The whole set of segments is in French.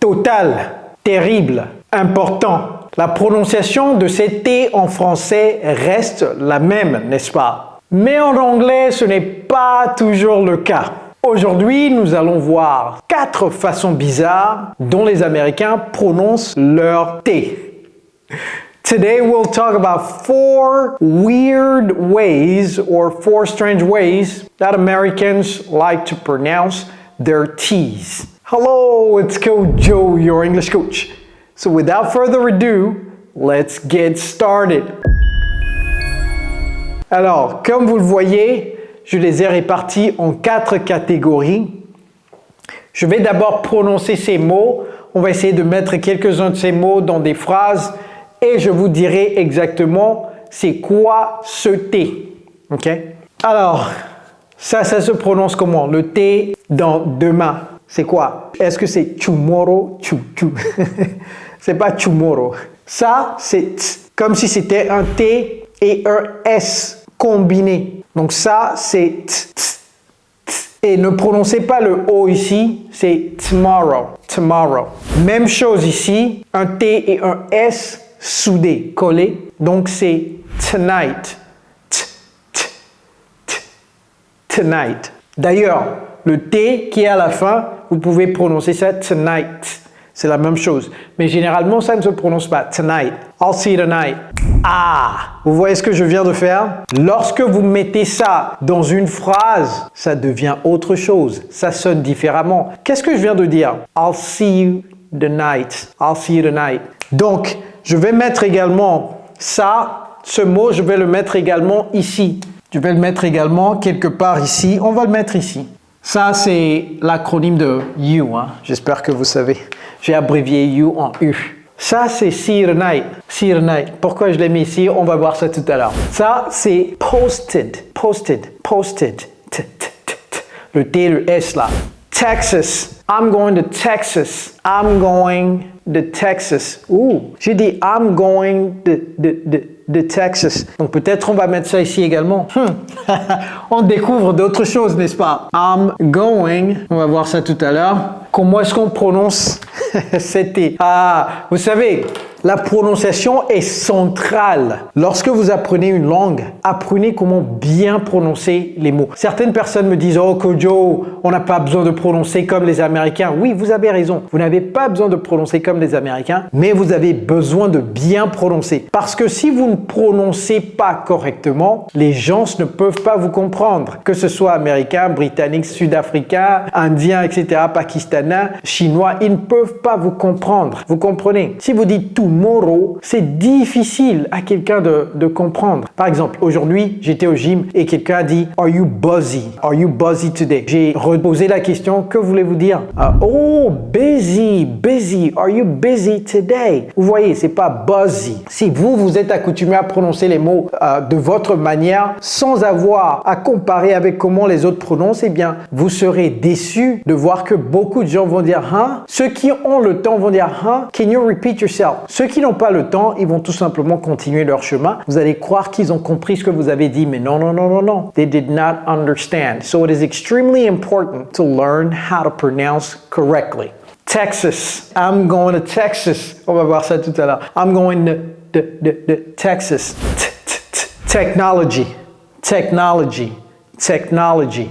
total, terrible, important. La prononciation de ces T en français reste la même, n'est-ce pas? Mais en anglais, ce n'est pas toujours le cas. Aujourd'hui, nous allons voir 4 façons bizarres dont les Américains prononcent leur T. Today, we'll talk about 4 weird ways or 4 strange ways that Americans like to pronounce their T's. Hello, it's Coach Joe, your English coach. So without further ado, let's get started. Alors, comme vous le voyez, je les ai répartis en 4 catégories. Je vais d'abord prononcer ces mots. On va essayer de mettre quelques-uns de ces mots dans des phrases et je vous dirai exactement c'est quoi ce T. Ok? Alors, ça se prononce comment? Le T dans demain. C'est quoi? Est-ce que c'est tomorrow? C'est pas tomorrow. Ça, c'est t, comme si c'était un T et un S combiné. Donc ça, c'est t, t, t. Et ne prononcez pas le O ici, c'est tomorrow, tomorrow. Même chose ici, un T et un S soudés, collés. Donc c'est tonight, t, t, t, tonight. D'ailleurs, le T qui est à la fin, vous pouvez prononcer ça tonight. C'est la même chose. Mais généralement, ça ne se prononce pas. Tonight. I'll see you tonight. Ah! Vous voyez ce que je viens de faire? Lorsque vous mettez ça dans une phrase, ça devient autre chose. Ça sonne différemment. Qu'est-ce que je viens de dire? I'll see you tonight. I'll see you tonight. Donc, je vais mettre également ça, ce mot, je vais le mettre également ici. Je vais le mettre également quelque part ici. On va le mettre ici. Ça, c'est l'acronyme de you. Hein? J'espère que vous savez. J'ai abrévié you en U. Ça, c'est see you tonight. See you tonight. Pourquoi je l'ai mis ici? On va voir ça tout à l'heure. Ça, c'est posted. Posted. Posted. Le T et le S là. Texas. I'm going to Texas. I'm going to Texas. Ouh, j'ai dit I'm going to Texas. Donc peut-être on va mettre ça ici également. On découvre d'autres choses, n'est-ce pas? I'm going. On va voir ça tout à l'heure. Comment est-ce qu'on prononce c'était? Ah, vous savez, la prononciation est centrale. Lorsque vous apprenez une langue, apprenez comment bien prononcer les mots. Certaines personnes me disent « Oh, Kojo, on n'a pas besoin de prononcer comme les Américains. » Oui, vous avez raison. Vous n'avez pas besoin de prononcer comme les Américains, mais vous avez besoin de bien prononcer. Parce que si vous ne prononcez pas correctement, les gens ne peuvent pas vous comprendre. Que ce soit Américain, Britannique, Sud-Africain, Indien, etc., Pakistanais, Chinois, ils ne peuvent pas vous comprendre. Vous comprenez? Si vous dites tomorrow, c'est difficile à quelqu'un de comprendre. Par exemple, aujourd'hui, j'étais au gym et quelqu'un a dit « Are you busy? Are you busy today? » J'ai reposé la question « Que voulez-vous dire? » Oh, busy, busy. Are you busy today? Vous voyez, c'est pas buzzy. Si vous êtes accoutumé à prononcer les mots de votre manière sans avoir à comparer avec comment les autres prononcent, eh bien, vous serez déçu de voir que beaucoup de gens vont dire « Huh? » Ceux qui ont le temps vont dire « Huh? Can you repeat yourself? » Ceux qui n'ont pas le temps, ils vont tout simplement continuer leur chemin. Vous allez croire qu'ils ont compris ce que vous avez dit, mais non, non, non, non, non. They did not understand. So it is extremely important to learn how to pronounce correctly. Texas. I'm going to Texas. On va voir ça tout à l'heure. I'm going to Texas. Technology. Technology. Technology.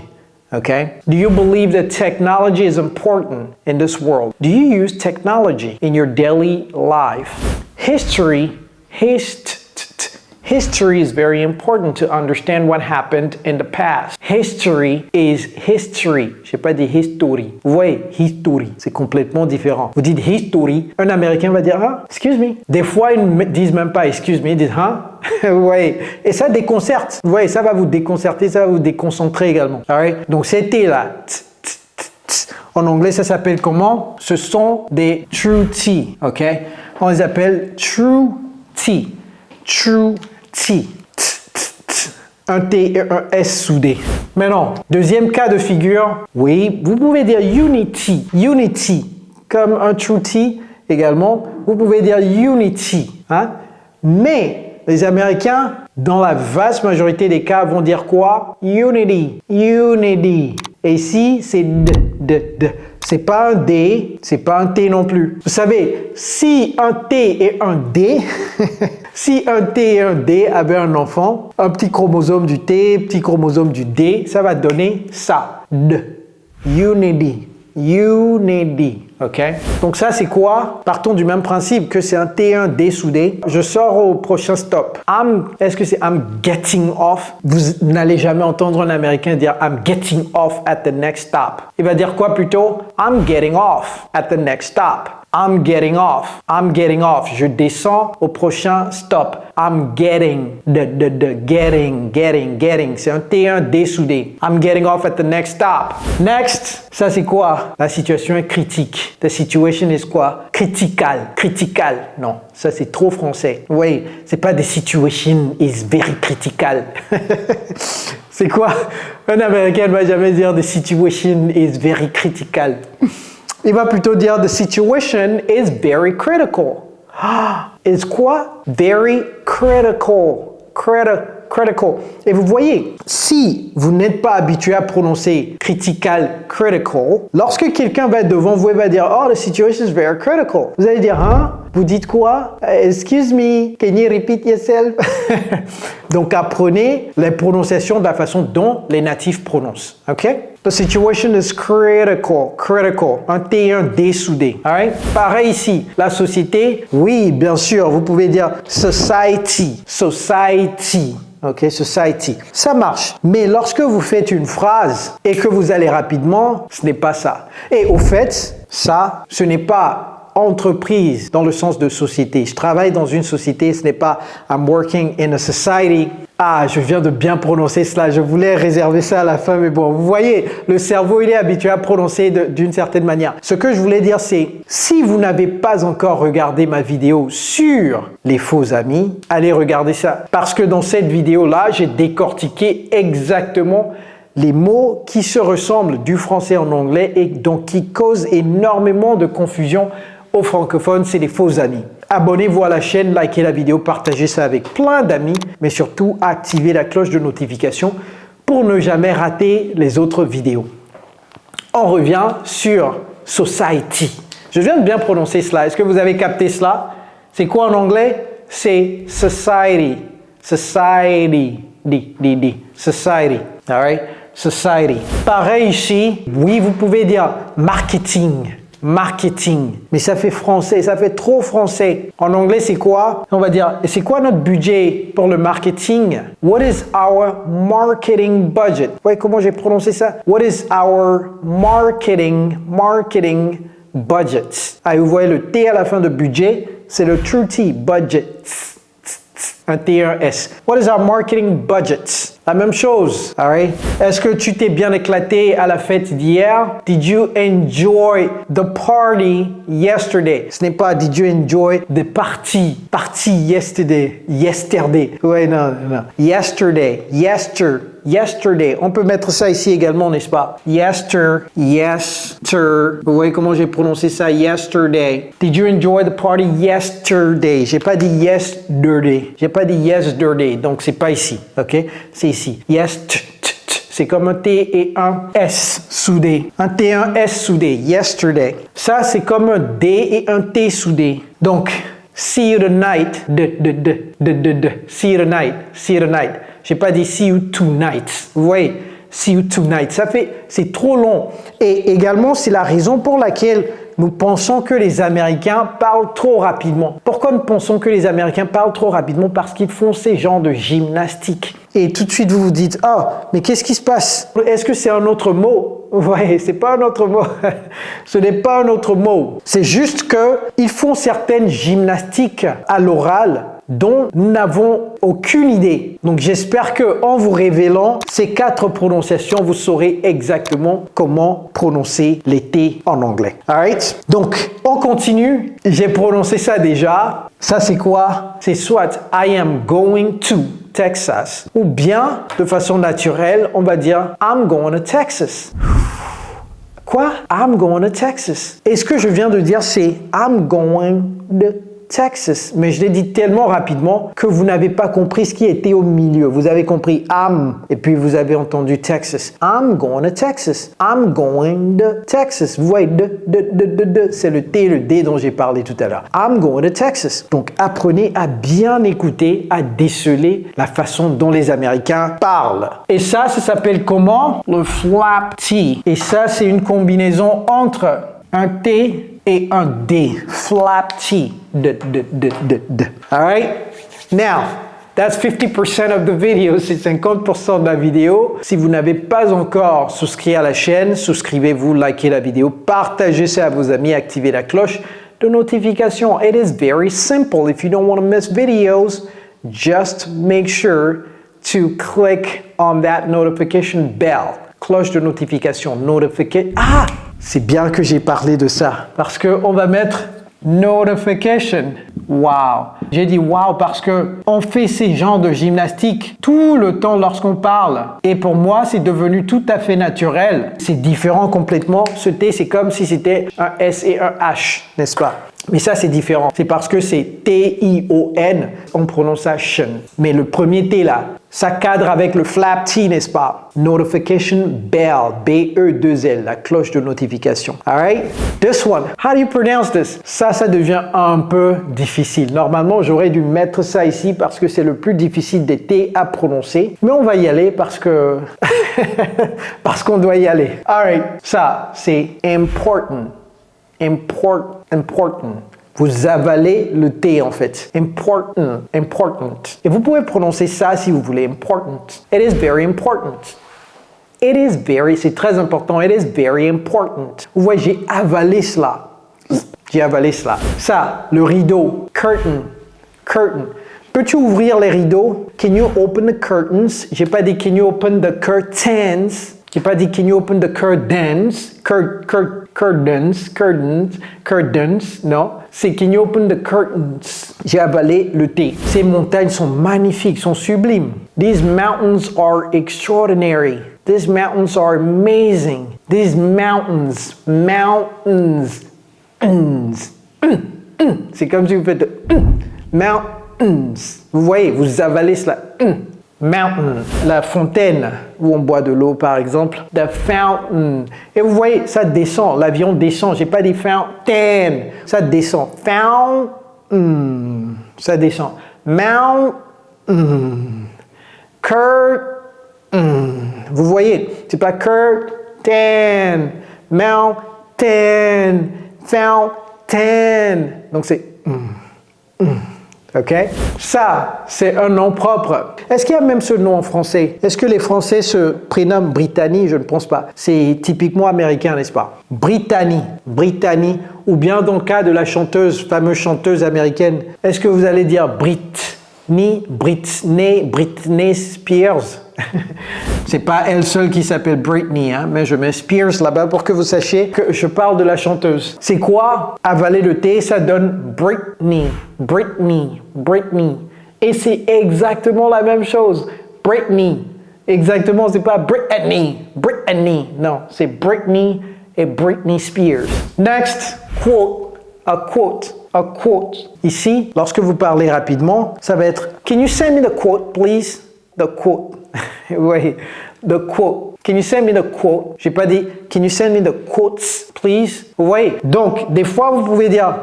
Okay? Do you believe that technology is important in this world? Do you use technology in your daily life? History is very important to understand what happened in the past. History is history. Je n'ai pas dit history. Vous voyez, history, c'est complètement différent. Vous dites history, un Américain va dire ah, excuse me. Des fois, ils ne disent même pas excuse me, ils disent ah. Vous voyez, et ça déconcerte. Vous voyez, ça va vous déconcerter, ça va vous déconcentrer également. Alright? Donc c'était là. En anglais, ça s'appelle comment? Ce sont des true T. Ok? On les appelle true T. True T. Un T et un S soudés. Maintenant, deuxième cas de figure, oui, vous pouvez dire unity. Unity. Comme un true T également, vous pouvez dire unity. Hein? Mais les Américains, dans la vaste majorité des cas, vont dire quoi? Unity. Unity. Et ici, c'est C'est pas un D, c'est pas un T non plus. Vous savez, si un T et un D, si un T et un D avaient un enfant, un petit chromosome du T, petit chromosome du D, ça va donner ça. D. Unity. Unity. OK? Donc ça, c'est quoi? Partons du même principe que c'est un T et un D soudé. Je sors au prochain stop. Est-ce que c'est I'm getting off? Vous n'allez jamais entendre un Américain dire I'm getting off at the next stop. Il va dire quoi plutôt? I'm getting off at the next stop. I'm getting off. I'm getting off. Je descends au prochain stop. I'm getting. Getting. C'est un T, un D soudé. I'm getting off at the next stop. Next. Ça, c'est quoi? La situation est critique. The situation is quoi? Critical. Critical. Non, ça, c'est trop français. Oui, c'est pas the situation is very critical. C'est quoi? Un Américain ne va jamais dire the situation is very critical. Il va plutôt dire the situation is very critical. Is quoi? Very critical. Critical. Et vous voyez, si vous n'êtes pas habitué à prononcer critical, critical, lorsque quelqu'un va être devant vous et va dire oh, the situation is very critical, vous allez dire hein? Vous dites quoi? Excuse me, can you repeat yourself? Donc apprenez les prononciations de la façon dont les natifs prononcent. OK? The situation is critical. Critical. Un T et un D soudé. Alright? Pareil ici. La société, oui, bien sûr, vous pouvez dire society. Society. OK, society. Ça marche. Mais lorsque vous faites une phrase et que vous allez rapidement, ce n'est pas ça. Et au fait, ça, ce n'est pas entreprise dans le sens de société. Je travaille dans une société, ce n'est pas I'm working in a society. Ah, je viens de bien prononcer cela. Je voulais réserver ça à la fin, mais bon, vous voyez, le cerveau, il est habitué à prononcer d'une certaine manière. Ce que je voulais dire, c'est, si vous n'avez pas encore regardé ma vidéo sur les faux amis, allez regarder ça. Parce que dans cette vidéo-là, j'ai décortiqué exactement les mots qui se ressemblent du français en anglais et donc qui causent énormément de confusion aux francophones, c'est les faux amis. Abonnez-vous à la chaîne, likez la vidéo, partagez ça avec plein d'amis, mais surtout activez la cloche de notification pour ne jamais rater les autres vidéos. On revient sur society. Je viens de bien prononcer cela. Est-ce que vous avez capté cela? C'est quoi en anglais? C'est society. Society. Society. All right? Society. Pareil ici, oui, vous pouvez dire marketing. Marketing. Mais ça fait français, ça fait trop français. En anglais, c'est quoi? On va dire, c'est quoi notre budget pour le marketing? What is our marketing budget? Ouais, comment j'ai prononcé ça? What is our marketing budget? Ah, vous voyez le T à la fin de budget, c'est le true T, budget. Un T et un S. What is our marketing budget? La même chose, alright? Est-ce que tu t'es bien éclaté à la fête d'hier? Did you enjoy the party yesterday? Ce n'est pas did you enjoy the party yesterday. Ouais, non. Yesterday. On peut mettre ça ici également, n'est-ce pas? Yester. Vous voyez comment j'ai prononcé ça? Yesterday. Did you enjoy the party yesterday? J'ai pas dit yesterday. Donc c'est pas ici, ok? C'est ici. C'est comme un T et un S soudé. Un T et un S soudé. Yesterday. Ça, c'est comme un D et un T soudé. Donc, see you tonight. See you tonight. J'ai pas dit see you tonight. Vous voyez? See you tonight. C'est trop long. Et également, c'est la raison pour laquelle nous pensons que les Américains parlent trop rapidement. Pourquoi nous pensons que les Américains parlent trop rapidement? Parce qu'ils font ces genres de gymnastique. Et tout de suite, vous vous dites, oh, mais qu'est-ce qui se passe? Est-ce que c'est un autre mot? Ouais, c'est pas un autre mot. Ce n'est pas un autre mot. C'est juste qu'ils font certaines gymnastiques à l'oral dont nous n'avons aucune idée. Donc j'espère qu'en vous révélant ces 4 prononciations, vous saurez exactement comment prononcer les T en anglais. Alright? Donc, on continue. J'ai prononcé ça déjà. Ça, c'est quoi? C'est soit I am going to Texas ou bien, de façon naturelle, on va dire I'm going to Texas. Quoi? I'm going to Texas. Et ce que je viens de dire, c'est I'm going to Texas. Mais je l'ai dit tellement rapidement que vous n'avez pas compris ce qui était au milieu. Vous avez compris I'm et puis vous avez entendu Texas. I'm going to Texas. I'm going to Texas. Vous voyez, c'est le T et le D dont j'ai parlé tout à l'heure. I'm going to Texas. Donc apprenez à bien écouter, à déceler la façon dont les Américains parlent. Et ça s'appelle comment? Le flap T. Et ça, c'est une combinaison entre un T et un D. Flap T. All right? Now, that's 50% of the video. C'est 50% de la vidéo. Si vous n'avez pas encore souscrit à la chaîne, souscrivez-vous, likez la vidéo, partagez ça à vos amis, activez la cloche de notification. It is very simple. If you don't want to miss videos, just make sure to click on that notification bell. Cloche de notification, Ah! C'est bien que j'ai parlé de ça. Parce qu'on va mettre notification. Wow. J'ai dit wow parce que on fait ces genres de gymnastique tout le temps lorsqu'on parle. Et pour moi, c'est devenu tout à fait naturel. C'est différent complètement. Ce T, c'est comme si c'était un S et un H, n'est-ce pas? Mais ça, c'est différent. C'est parce que c'est T-I-O-N. On prononce ça tion. Mais le premier T là, ça cadre avec le flap T, n'est-ce pas? Notification bell. B-E-2-L. La cloche de notification. Alright? This one. How do you pronounce this? Ça devient un peu difficile. Normalement, j'aurais dû mettre ça ici parce que c'est le plus difficile des T à prononcer. Mais on va y aller parce que... parce qu'on doit y aller. Alright. Ça, c'est important. Important. Vous avalez le T en fait. Important. Et vous pouvez prononcer ça si vous voulez. Important. It is very important. C'est très important. It is very important. Vous voyez, j'ai avalé cela. Ça, le rideau. Curtain. Peux-tu ouvrir les rideaux? Can you open the curtains? J'ai pas dit can you open the curtains. J'ai pas dit can you open the curtains. Curtains, non. C'est can you open the curtains. J'ai avalé le T. Ces montagnes sont magnifiques, sont sublimes. These mountains are extraordinary. These mountains are amazing. These mountains. C'est comme si vous faites mountains. Vous voyez, vous avalez cela. Mountain, la fontaine où on boit de l'eau par exemple. The fountain. Et vous voyez, ça descend, l'avion descend. J'ai pas dit fountain, ça descend. Fountain, ça descend. Mountain, curtain. Vous voyez, c'est pas curtain, mountain, fountain. Donc c'est OK? Ça, c'est un nom propre. Est-ce qu'il y a même ce nom en français? Est-ce que les Français se prénomment Brittany? Je ne pense pas. C'est typiquement américain, n'est-ce pas? Brittany. Ou bien dans le cas de la fameuse chanteuse américaine, est-ce que vous allez dire Britney Spears? C'est pas elle seule qui s'appelle Britney, hein, mais je mets Spears là-bas pour que vous sachiez que je parle de la chanteuse. C'est quoi? Avaler le T, ça donne Britney. Et c'est exactement la même chose. Britney. Exactement, c'est pas Britney. Non, c'est Britney et Britney Spears. Next, quote. A quote. Ici, lorsque vous parlez rapidement, ça va être Can you send me the quote, please? The quote. Oui, the quote. Can you send me the quote? J'ai pas dit Can you send me the quotes, please? Vous voyez? Donc, des fois, vous pouvez dire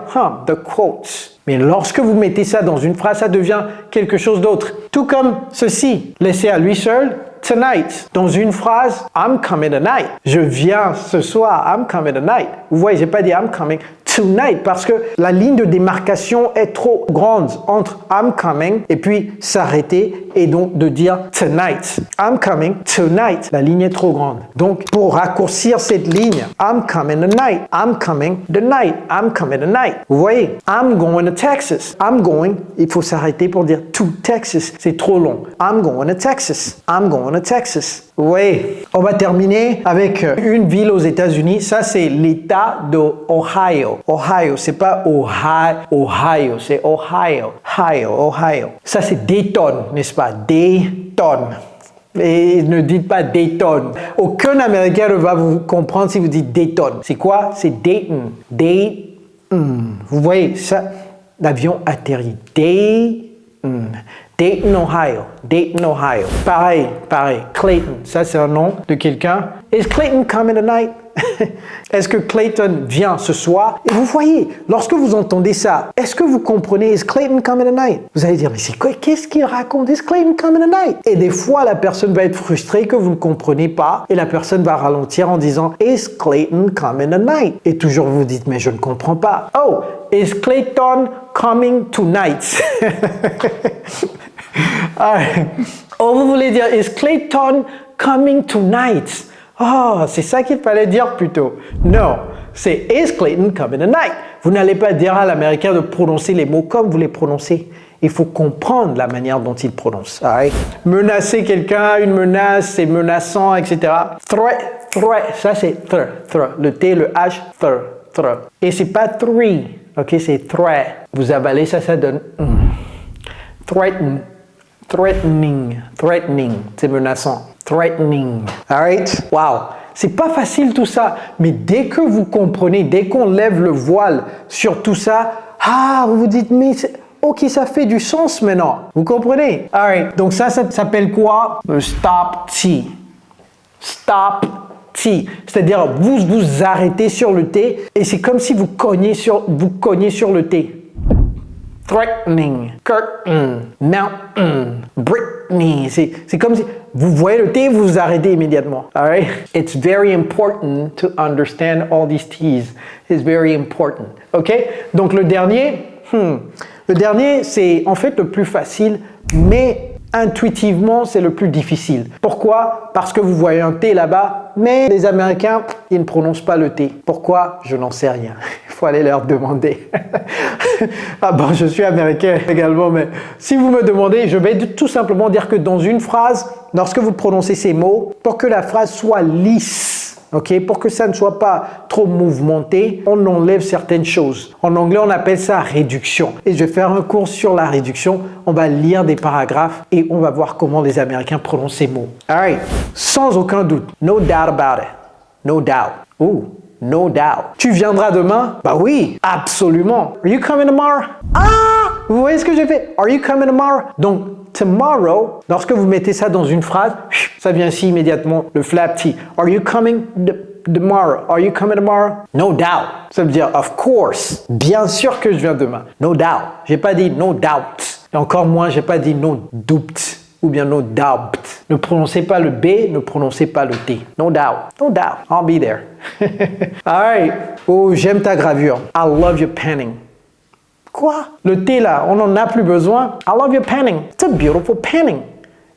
the quotes. Mais lorsque vous mettez ça dans une phrase, ça devient quelque chose d'autre. Tout comme ceci. Laissez à lui seul. Tonight. Dans une phrase, I'm coming tonight. Je viens ce soir. I'm coming tonight. Vous voyez, j'ai pas dit I'm coming tonight parce que la ligne de démarcation est trop grande entre I'm coming et puis s'arrêter et donc de dire tonight. I'm coming tonight. La ligne est trop grande. Donc, pour raccourcir cette ligne, I'm coming tonight. I'm coming tonight. I'm coming tonight. Vous voyez, I'm going to Texas. I'm going, il faut s'arrêter pour dire to Texas. C'est trop long. I'm going to Texas. I'm going to Texas. Oui, on va terminer avec une ville aux États-Unis. Ça, c'est l'État d'Ohio. Ohio, c'est pas Ohio, c'est Ohio. Ohio. Ça, c'est Dayton, n'est-ce pas? Dayton. Et ne dites pas Dayton. Aucun Américain ne va vous comprendre si vous dites Dayton. C'est quoi? C'est Dayton. Dayton. Vous voyez, ça, L'avion atterrit. Dayton, Ohio. Dayton, Ohio. Pareil. Clayton, ça c'est un nom de quelqu'un. Is Clayton coming tonight? Est-ce que Clayton vient ce soir? Et vous voyez, lorsque vous entendez ça, est-ce que vous comprenez? Is Clayton coming tonight? Vous allez dire, mais c'est quoi? Qu'est-ce qu'il raconte? Is Clayton coming tonight? Et des fois, la personne va être frustrée que vous ne comprenez pas et la personne va ralentir en disant, Is Clayton coming tonight? Et toujours vous dites, mais je ne comprends pas. Oh, is Clayton coming tonight? Oh, vous voulez dire, is Clayton coming tonight? Oh, c'est ça qu'il fallait dire plutôt. Non, c'est Is Clayton coming tonight? Vous n'allez pas dire à l'américain de prononcer les mots comme vous les prononcez. Il faut comprendre la manière dont il prononce. Right? Menacer quelqu'un, une menace, c'est menaçant, etc. Threat, ça c'est threat. Le T, le H, threat. Et c'est pas three, ok, c'est threat. Vous avalez ça, ça donne threatening, c'est menaçant. Threatening. Alright? Wow. C'est pas facile tout ça, mais dès que vous comprenez, dès qu'on lève le voile sur tout ça, vous vous dites, mais ok, ça fait du sens maintenant. Vous comprenez? Alright. Donc ça s'appelle quoi? Le stop T. Stop T. C'est-à-dire, vous arrêtez sur le T et c'est comme si vous cognez sur le T. Threatening, curtain, mountain, Britney. C'est comme si vous voyez le T, vous arrêtez immédiatement. All right? It's very important to understand all these T's. It's very important. OK? Donc le dernier, c'est en fait le plus facile, mais intuitivement, c'est le plus difficile. Pourquoi? Parce que vous voyez un T là-bas, mais les Américains, ils ne prononcent pas le T. Pourquoi? Je n'en sais rien. Il faut aller leur demander. Je suis américain également, mais si vous me demandez, je vais tout simplement dire que dans une phrase, lorsque vous prononcez ces mots, pour que la phrase soit lisse, ok, pour que ça ne soit pas trop mouvementé, on enlève certaines choses. En anglais, on appelle ça réduction. Et je vais faire un cours sur la réduction. On va lire des paragraphes et on va voir comment les Américains prononcent ces mots. Alright, sans aucun doute. No doubt about it. No doubt. Ooh, no doubt. Tu viendras demain? Bah oui, absolument. Are you coming tomorrow? Vous voyez ce que j'ai fait? Are you coming tomorrow? Donc, tomorrow, lorsque vous mettez ça dans une phrase, ça vient ici immédiatement, le flap T. Are you coming tomorrow? Are you coming tomorrow? No doubt. Ça veut dire, of course. Bien sûr que je viens demain. No doubt. J'ai pas dit no doubt. Et encore moins, j'ai pas dit no doubt. Ou bien no doubt. Ne prononcez pas le B, ne prononcez pas le T. No doubt. No doubt. I'll be there. Alright. Oh, j'aime ta gravure. I love your painting. Quoi? Le T là, on n'en a plus besoin. I love your painting. It's a beautiful painting.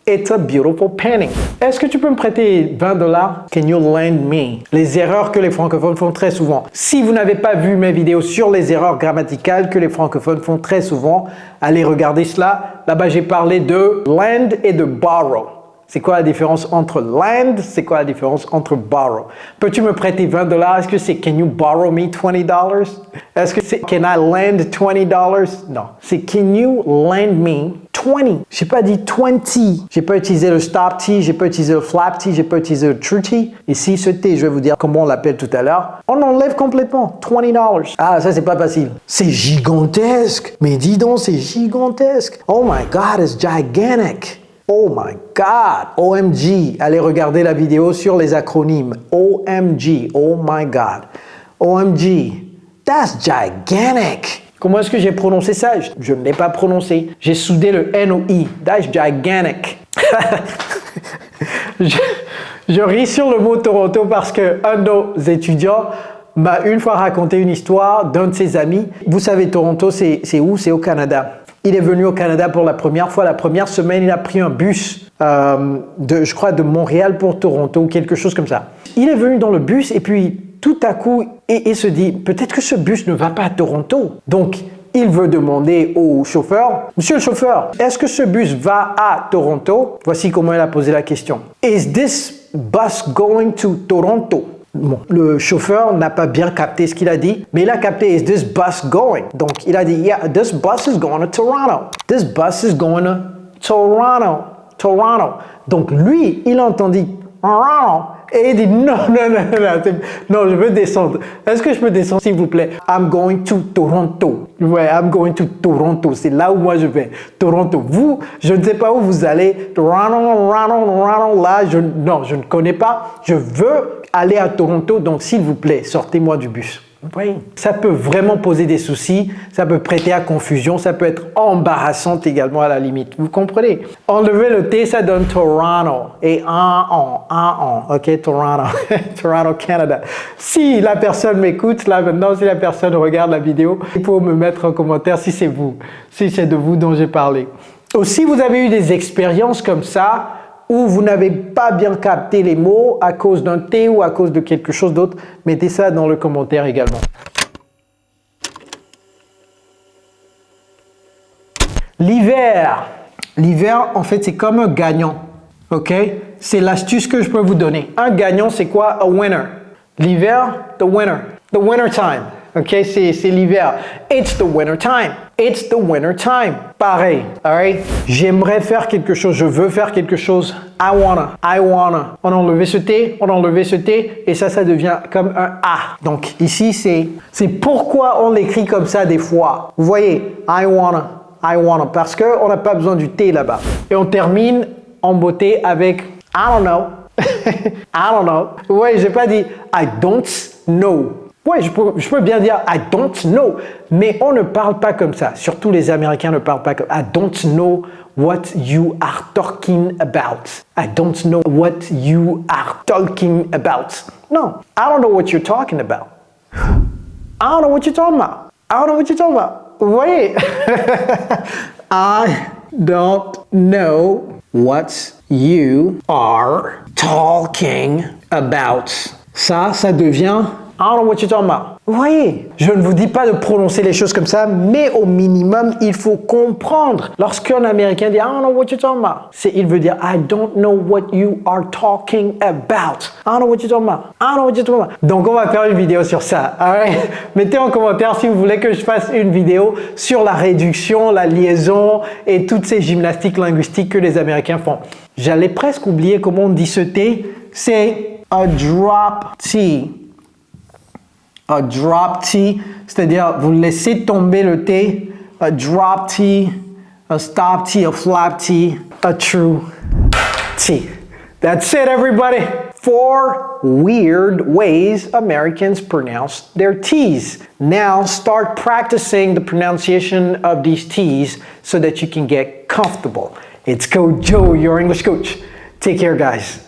It's a beautiful painting. Est-ce que tu peux me prêter $20? Can you lend me? Les erreurs que les francophones font très souvent. Si vous n'avez pas vu mes vidéos sur les erreurs grammaticales que les francophones font très souvent, allez regarder cela. Là-bas, j'ai parlé de lend et de borrow. C'est quoi la différence entre lend? C'est quoi la différence entre borrow? Peux-tu me prêter $20? Est-ce que c'est can you borrow me $20? Est-ce que c'est can I lend $20? Non. C'est can you lend me 20? J'ai pas dit 20. J'ai pas utilisé le stop T, j'ai pas utilisé le flap T, j'ai pas utilisé le true T. Ici, ce T, je vais vous dire comment on l'appelle tout à l'heure. On enlève complètement. $20. Ça c'est pas facile. C'est gigantesque. Mais dis donc, c'est gigantesque. Oh my God, it's gigantic. Oh my God! OMG! Allez regarder la vidéo sur les acronymes. OMG! Oh my God! OMG! That's gigantic! Comment est-ce que j'ai prononcé ça? Je ne l'ai pas prononcé. J'ai soudé le N-O-I. That's gigantic! je ris sur le mot Toronto parce qu'un de nos étudiants m'a une fois raconté une histoire d'un de ses amis. Vous savez, Toronto, c'est où? C'est au Canada. Il est venu au Canada pour la première fois. La première semaine, il a pris un bus, je crois, de Montréal pour Toronto ou quelque chose comme ça. Il est venu dans le bus et puis tout à coup, il se dit, peut-être que ce bus ne va pas à Toronto. Donc, il veut demander au chauffeur, « Monsieur le chauffeur, est-ce que ce bus va à Toronto? » Voici comment il a posé la question. « Is this bus going to Toronto? » Bon, le chauffeur n'a pas bien capté ce qu'il a dit, mais il a capté « Is this bus going? » Donc, il a dit « Yeah, this bus is going to Toronto. This bus is going to Toronto. Toronto. » Donc, lui, il a entendu « Toronto. » Et il dit non, non, je veux descendre. Est-ce que je peux descendre, s'il vous plaît? I'm going to Toronto. Ouais, I'm going to Toronto. C'est là où moi je vais. Toronto. Vous, je ne sais pas où vous allez. Toronto, là, non, je ne connais pas. Je veux aller à Toronto, donc s'il vous plaît, sortez-moi du bus. Oui. Ça peut vraiment poser des soucis, ça peut prêter à confusion, ça peut être embarrassant également à la limite. Vous comprenez? Enlever le T, ça donne Toronto. Et ok, Toronto. Toronto, Canada. Si la personne m'écoute, là maintenant, si la personne regarde la vidéo, il faut me mettre en commentaire si c'est vous, si c'est de vous dont j'ai parlé. Aussi, vous avez eu des expériences comme ça, où vous n'avez pas bien capté les mots à cause d'un T ou à cause de quelque chose d'autre, mettez ça dans le commentaire également. L'hiver. L'hiver, en fait, c'est comme un gagnant. OK? C'est l'astuce que je peux vous donner. Un gagnant, c'est quoi? A winner. L'hiver, the winner. The winter time. OK? C'est l'hiver. It's the winter time. It's the winter time. Pareil. Alright? J'aimerais faire quelque chose. Je veux faire quelque chose. I wanna. On a enlevé ce T, on a enlevé ce T, et ça devient comme un A. Donc ici, c'est pourquoi on l'écrit comme ça des fois. Vous voyez? I wanna. Parce qu'on n'a pas besoin du T là-bas. Et on termine en beauté avec I don't know. I don't know. Ouais, j'ai pas dit I don't know. Ouais, je peux bien dire I don't know, mais on ne parle pas comme ça. Surtout les Américains ne parlent pas comme I don't know what you are talking about. I don't know what you are talking about. No, I don't know what you're talking about. I don't know what you're talking about. I don't know what you're talking about. Vous voyez? I don't know what you are talking about. Ça devient I don't know what you're talking about. Vous voyez, je ne vous dis pas de prononcer les choses comme ça, mais au minimum, il faut comprendre. Lorsqu'un Américain dit I don't know what you're talking about, il veut dire I don't know what you are talking about. I don't know what you're talking about. I don't know what you're talking about. Donc, on va faire une vidéo sur ça. Alright? Mettez en commentaire si vous voulez que je fasse une vidéo sur la réduction, la liaison et toutes ces gymnastiques linguistiques que les Américains font. J'allais presque oublier comment on dit ce T. C'est a drop T. A drop T, c'est-à-dire vous laissez tomber le T, a drop T, a stop T, a flap T, a true T. That's it, everybody. 4 weird ways Americans pronounce their T's. Now start practicing the pronunciation of these T's so that you can get comfortable. It's Coach Joe, your English coach. Take care, guys.